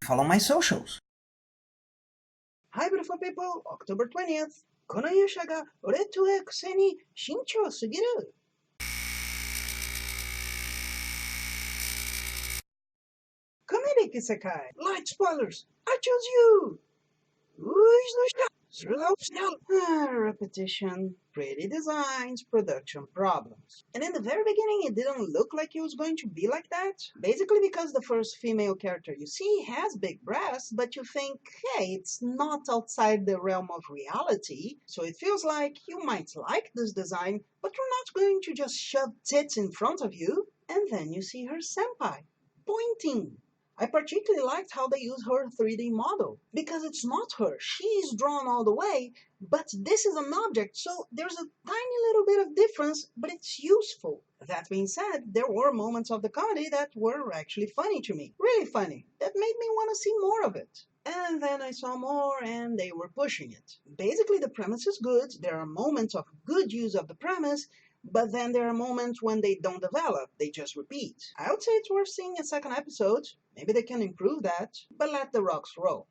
Follow my socials. Hi beautiful people, October 20th. この勇者が俺というくせに慎重すぎる。Comedic isekai. Light spoilers. I chose you. Repetition, pretty designs, production problems. And in the very beginning, it didn't look like it was going to be like that. Basically because the first female character you see has big breasts, but you think, hey, it's not outside the realm of reality. So it feels like you might like this design, but you're not going to just shove tits in front of you. And then you see her senpai, pointing. I particularly liked how they use her 3D model, because it's not her. She's drawn all the way, but this is an object, so there's a tiny little bit of difference, but it's useful. That being said, there were moments of the comedy that were actually funny to me. Really funny. That made me want to see more of it. And then I saw more and they were pushing it. Basically, the premise is good. There are moments of good use of the premise, but then there are moments when they don't develop, they just repeat. I would say it's worth seeing a second episode. Maybe they can improve that, but let the rocks roll.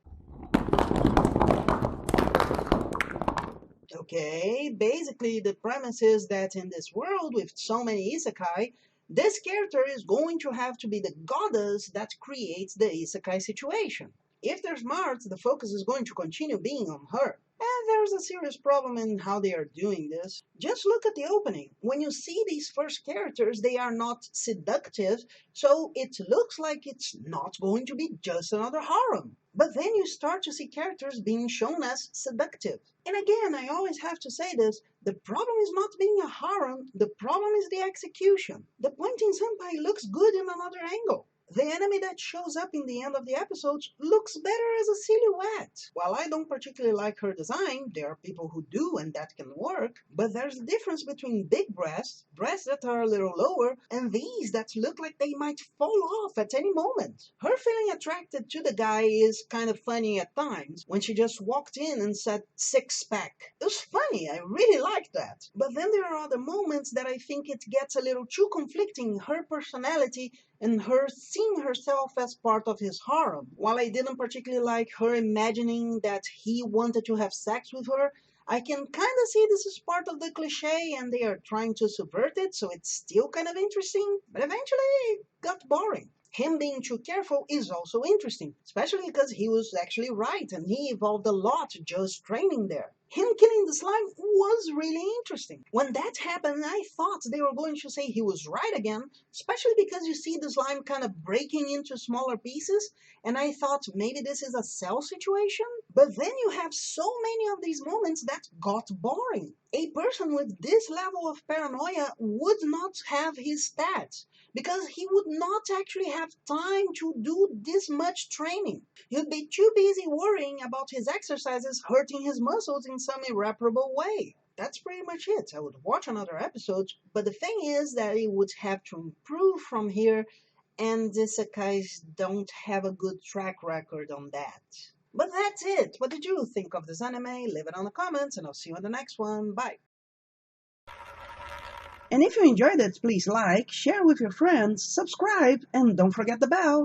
Okay, basically the premise is that in this world with so many isekai, this character is going to have to be the goddess that creates the isekai situation. If they're smart, the focus is going to continue being on her. And there's a serious problem in how they are doing this. Just look at the opening. When you see these first characters, they are not seductive, so it looks like it's not going to be just another harem. But then you start to see characters being shown as seductive. And again, I always have to say this, the problem is not being a harem, the problem is the execution. The pointing senpai looks good in another angle. The enemy that shows up in the end of the episodes looks better as a silhouette. While I don't particularly like her design, there are people who do and that can work, but there's a difference between big breasts, breasts that are a little lower, and these that look like they might fall off at any moment. Her feeling attracted to the guy is kind of funny at times, when she just walked in and said six-pack. It was funny, I really liked that. But then there are other moments that I think it gets a little too conflicting, her personality and her seeing herself as part of his harem. While I didn't particularly like her imagining that he wanted to have sex with her, I can kind of see this is part of the cliche and they are trying to subvert it, so it's still kind of interesting, but eventually it got boring. Him being too careful is also interesting, especially because he was actually right and he evolved a lot just training there. Him killing the slime was really interesting. When that happened, I thought they were going to say he was right again, especially because you see the slime kind of breaking into smaller pieces, and I thought maybe this is a cell situation. But then you have so many of these moments that got boring. A person with this level of paranoia would not have his stats, because he would not actually have time to do this much training. He'd be too busy worrying about his exercises hurting his muscles in some irreparable way. That's pretty much it. I would watch another episode, but the thing is that it would have to improve from here, and the isekais don't have a good track record on that. But that's it. What did you think of this anime? Leave it on the comments, and I'll see you in the next one. Bye. And if you enjoyed it, please like, share with your friends, subscribe, and don't forget the bell.